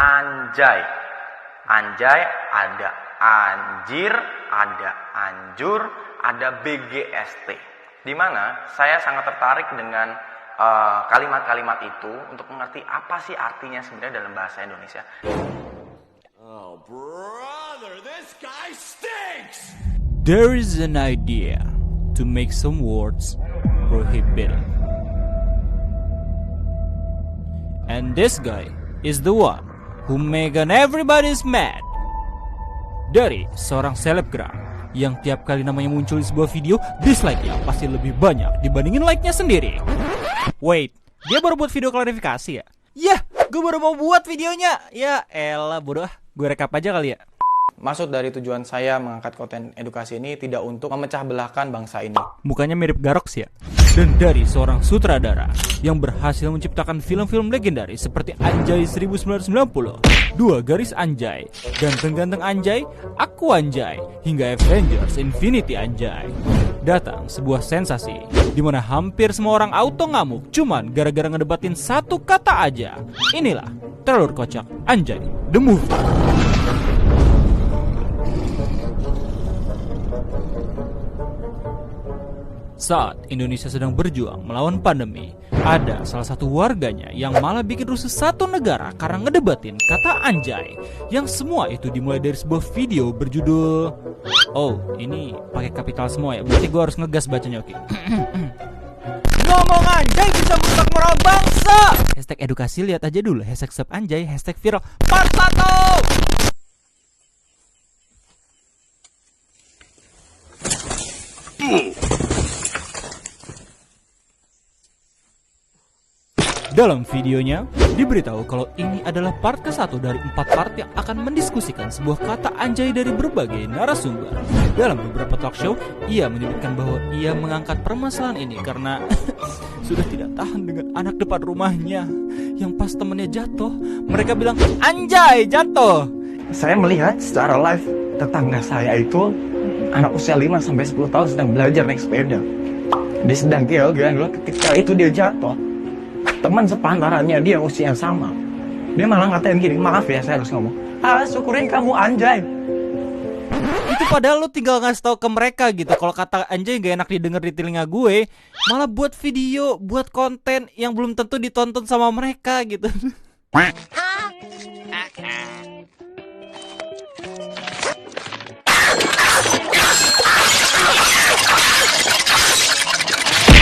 Anjay. Anjay, ada anjir, ada anjur, ada BGST. Dimana saya sangat tertarik dengan kalimat-kalimat itu untuk mengerti apa sih artinya sebenarnya dalam bahasa Indonesia. Oh, brother, this guy stinks! There is an idea to make some words prohibited. And this guy is the one who make everybody's mad. Dari seorang selebgram yang tiap kali namanya muncul di sebuah video, dislike-nya pasti lebih banyak dibandingin like-nya sendiri. Wait, dia baru buat video klarifikasi ya? Yah, gue baru mau buat videonya. Ya elah, bodoh ah. Gue rekap aja kali ya. Maksud dari tujuan saya mengangkat konten edukasi ini tidak untuk memecah belahkan bangsa ini. Mukanya mirip Garox ya. Dan dari seorang sutradara yang berhasil menciptakan film-film legendaris seperti Anjay 1990, Dua Garis Anjay, Ganteng-Ganteng Anjay, Aku Anjay, hingga Avengers Infinity Anjay. Datang sebuah sensasi di mana hampir semua orang auto ngamuk cuman gara-gara ngedebatin satu kata aja. Inilah Telur Kocak Anjay The Movie. Saat Indonesia sedang berjuang melawan pandemi, ada salah satu warganya yang malah bikin rusuh satu negara karena ngedebatin kata anjay. Yang semua itu dimulai dari sebuah video berjudul, oh ini pakai kapital semua ya, berarti gue harus ngegas bacanya, oke. Ngomong anjay bisa merusak moral bangsa. Hashtag edukasi lihat aja dulu, hashtag sub anjay, hashtag viral part 1. Dalam videonya, diberitahu kalau ini adalah part ke-1 dari 4 part yang akan mendiskusikan sebuah kata anjay dari berbagai narasumber. Dalam beberapa talk show, ia menyebutkan bahwa ia mengangkat permasalahan ini karena sudah tidak tahan dengan anak depan rumahnya yang pas temennya jatuh, mereka bilang, anjay jatuh. Saya melihat secara live tetangga saya itu anak usia 5-10 tahun sedang belajar naik sepeda. Dia sedang gila-gilaan ketika itu dia jatuh. Teman sepantarannya dia usia sama, dia malah ngatain gini, maaf ya saya harus ngomong, syukurin kamu anjay. Itu padahal lu tinggal ngasih tau ke mereka gitu, kalau kata anjay gak enak didengar di telinga gue, malah buat video, buat konten yang belum tentu ditonton sama mereka gitu.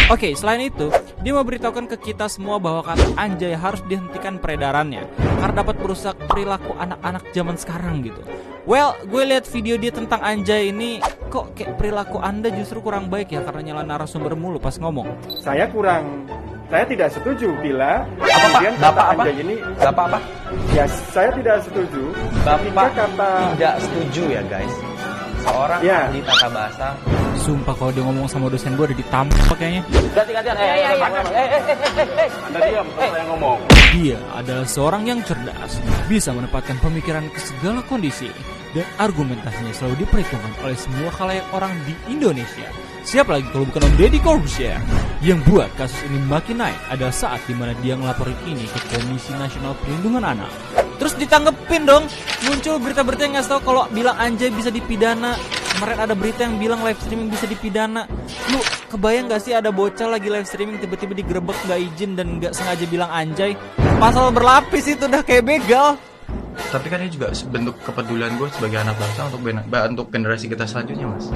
Oke, selain itu, dia memberitahukan ke kita semua bahwa kata anjay harus dihentikan peredarannya karena dapat merusak perilaku anak-anak zaman sekarang gitu. Well, gue lihat video dia tentang anjay ini, kok kayak perilaku Anda justru kurang baik ya karena nyala narasumber mulu pas ngomong. Saya tidak setuju bila kemudian kata anjay ini. Bapak apa? Ya, saya tidak setuju. Bapak tidak setuju ya guys. Seorang ahli tata bahasa. Sumpah kalau dia ngomong sama dosen gue udah ditampar kayaknya. Ganti-gantian. Anda diam, saya ngomong. Dia adalah seorang yang cerdas, bisa menempatkan pemikiran ke segala kondisi, dan argumentasinya selalu diperhitungkan oleh semua khalayak orang di Indonesia. Siapa lagi kalau bukan Om Deddy Corbuzier? Yang buat kasus ini makin naik adalah saat dimana dia ngelaporin ini ke Komisi Nasional Perlindungan Anak. Terus ditanggepin dong, muncul berita-berita yang ngasih tau kalau bilang anjay bisa dipidana. Kemarin ada berita yang bilang live streaming bisa dipidana. Lu kebayang gak sih ada bocah lagi live streaming tiba-tiba digerebek gak izin dan gak sengaja bilang anjay? Pasal berlapis itu udah kayak begal. Tapi kan ini juga bentuk kepedulian gue sebagai anak bangsa untuk generasi kita selanjutnya, Mas.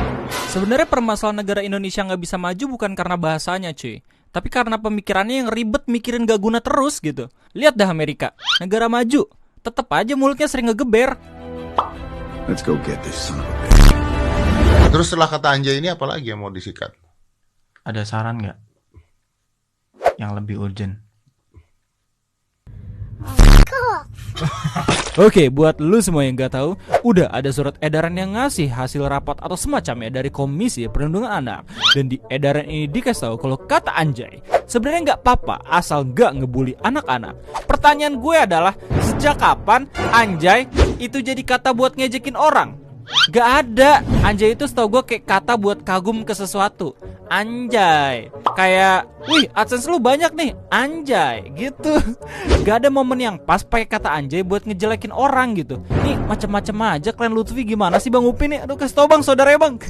Sebenarnya permasalahan negara Indonesia nggak bisa maju bukan karena bahasanya, cuy, tapi karena pemikirannya yang ribet, mikirin gak guna terus gitu. Lihat dah Amerika, negara maju, tetep aja mulutnya sering ngegeber. Let's go get this son of a bitch. Terus setelah kata anjay ini apa lagi yang mau disikat? Ada saran nggak yang lebih urgent? Oke, buat lu semua yang gak tahu, udah ada surat edaran yang ngasih hasil rapat atau semacamnya dari Komisi Perlindungan Anak. Dan di edaran ini dikasih tahu kalau kata anjay sebenarnya gak apa-apa asal gak ngebully anak-anak. Pertanyaan gue adalah, sejak kapan anjay itu jadi kata buat ngejekin orang? Gak ada. Anjay itu setahu gue kayak kata buat kagum ke sesuatu. Anjay. Kayak, wih AdSense lu banyak nih. Anjay gitu. Gak ada momen yang pas pakai kata anjay buat ngejelekin orang gitu. Nih macem-macem aja kalian Lutfi gimana sih Bang Upin nih? Aduh kasih tau bang, saudara ya bang.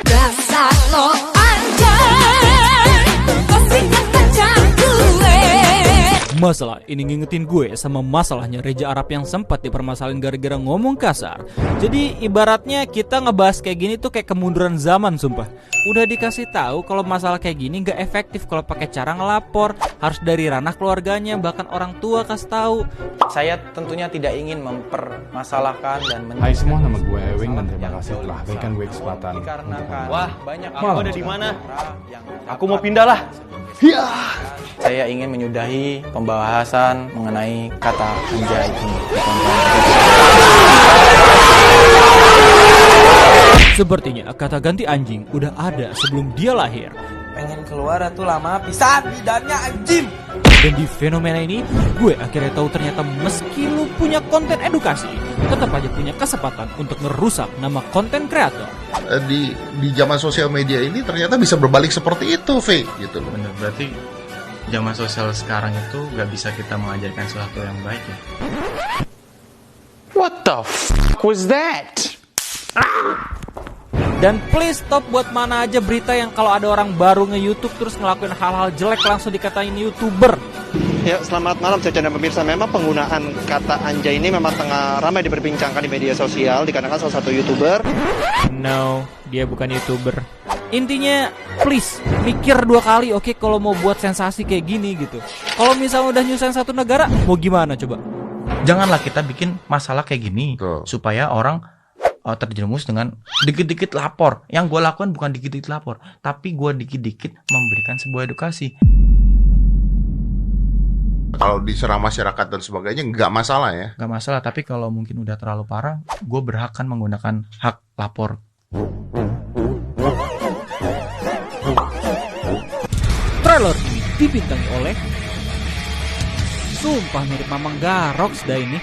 Dasar lo anjay, kau singgah tajam gue. Masalah ini ngingetin gue sama masalahnya Reza Arab yang sempat dipermasalahin gara-gara ngomong kasar. Jadi ibaratnya kita ngebahas kayak gini tuh kayak kemunduran zaman sumpah. Udah dikasih tahu kalau masalah kayak gini gak efektif kalau pakai cara ngelapor, harus dari ranah keluarganya, bahkan orang tua kasih tahu. Saya tentunya tidak ingin mempermasalahkan dan Hai semua, nama gue Ewing dan terima kasih telah berikan gue kesempatan. dikarenakan Wah, banyak aku ada di mana? Aku mau pindah lah. Saya ingin menyudahi pembahasan mengenai kata anjay ini. Sepertinya kata ganti anjing udah ada sebelum dia lahir. Pengen keluar tuh lama pisan bidannya anjing. Dan di fenomena ini, gue akhirnya tahu ternyata meski lu punya konten edukasi, tetap aja punya kesempatan untuk ngerusak nama konten kreator. Di zaman sosial media ini ternyata bisa berbalik seperti itu, V, gitu loh. Bener, berarti zaman sosial sekarang itu gak bisa kita mengajarkan sesuatu yang baik ya. What the f was that? Dan please stop buat mana aja berita yang kalau ada orang baru nge-YouTube terus ngelakuin hal-hal jelek langsung dikatain YouTuber. Ya, selamat malam Caca dan pemirsa. Memang penggunaan kata anjay ini memang tengah ramai diperbincangkan di media sosial dikarenakan salah satu YouTuber. No, dia bukan YouTuber. Intinya, please mikir 2 kali oke kalau mau buat sensasi kayak gini gitu. Kalau misalnya udah nyusahin satu negara, mau gimana coba? Janganlah kita bikin masalah kayak gini Betul. supaya orang terjerumus dengan dikit-dikit lapor. Yang gue lakukan bukan dikit-dikit lapor, tapi gue dikit-dikit memberikan sebuah edukasi. Kalau diserang masyarakat dan sebagainya nggak masalah ya. Gak masalah, tapi kalau mungkin udah terlalu parah, gue berhak kan menggunakan hak lapor. Trailer ini dibintangi oleh, sumpah mirip Mamang Garox dah ini.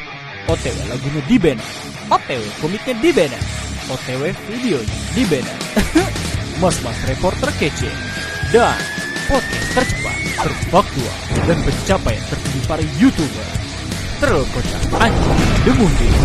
OTW lagunya di band, OTW komiknya di band, OTW videonya di band. Mas-mas reporter kece dan podcast tercepat, terfaktual dan pencapaian tertinggi para YouTuber. Trailer kocak anjing The Movie.